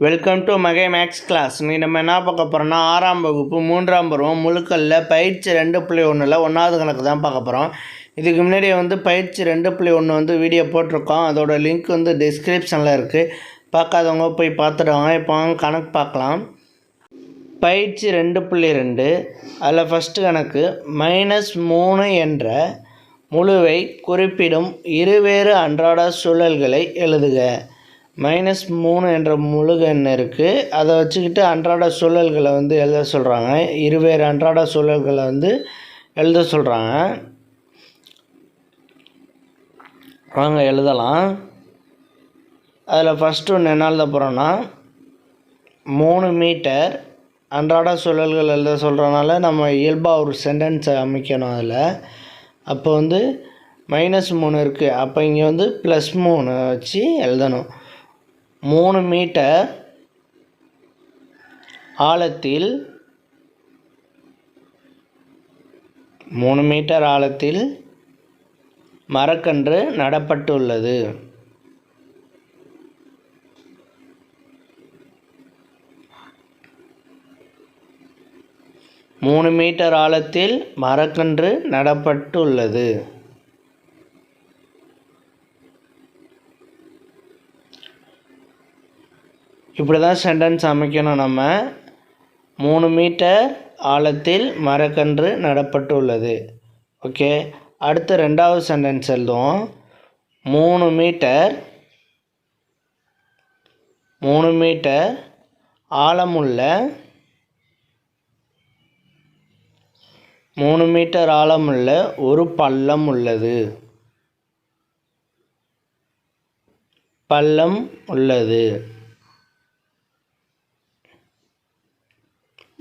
Welcome to மகை maths class. நீ நம்ம என்ன பார்க்க போகிறோம்னா 6ஆம் வகுப்பு 3ஆம் பருவம் முழுக்கல்ல பயிற்சி 2.1ல் 1வது கணக்கு தான் பார்க்க போகிறோம். இதுக்கு முன்னாடி பயிற்சி 2.1 வீடியோ போட்டிருக்கோம். அதோட லிங்க் டிஸ்கிரிப்ஷனில் இருக்குது. பார்க்காதவங்க போய் பார்த்துடுவாங்க. இப்போ கணக்கு பார்க்கலாம். பயிற்சி 2.2 அதில் ஃபஸ்ட்டு கணக்கு -3 என்ற முழுவை குறிப்பிடும் இருவேறு அன்றாட சூழல்களை எழுதுக. -3 என்ற முழு எண் இருக்குது. அதை வச்சுக்கிட்டு அன்றாட சூழல்களை எழுத சொல்கிறாங்க. இருவேறு அன்றாட சூழல்களை எழுத சொல்கிறாங்க. வாங்க எழுதலாம். அதில் ஃபஸ்ட்டு ஒன்று என்ன எழுத போகிறோன்னா 3 மீட்டர் அன்றாட சூழல்கள் எழுத சொல்கிறனால நம்ம இயல்பாக ஒரு சென்டென்ஸை அமைக்கணும். அதில் அப்போ -3 இருக்குது. அப்போ இங்கே +3 வச்சு எழுதணும். 3 மீட்டர் ஆழத்தில் மரக்கன்று நடப்பட்டுள்ளது. மீட்டர் ஆழத்தில் மரக்கன்று நடப்பட்டுள்ளது. இப்படி தான் சென்டென்ஸ் அமைக்கணும். நம்ம 3 மீட்டர் ஆழத்தில் மரக்கன்று நடப்பட்டுள்ளது. ஓகே, அடுத்து 2வது சென்டென்ஸ் எழுதுவோம். 3 மீட்டர் ஆழமுள்ள 3 மீட்டர் ஆழமுள்ள ஒரு பள்ளம் உள்ளது.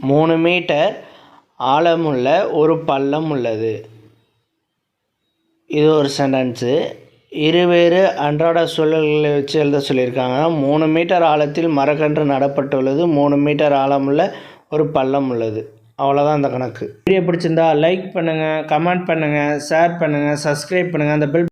3 மீட்டர் ஆழமுள்ள ஒரு பள்ளம் உள்ளது. இது ஒரு சென்டென்ஸு. இருவேறு அன்றாட சூழல்களை வச்சு எழுத சொல்லியிருக்காங்க. 3 மீட்டர் ஆழத்தில் மரக்கன்று நடப்பட்டுள்ளது. 3 மீட்டர் ஆழமுள்ள ஒரு பள்ளம் உள்ளது. அவ்வளோதான் இந்த கணக்கு. வீடியோ பிடிச்சிருந்தா லைக் பண்ணுங்கள், கமெண்ட் பண்ணுங்கள், ஷேர் பண்ணுங்கள், சப்ஸ்கிரைப் பண்ணுங்கள். அந்த பெல்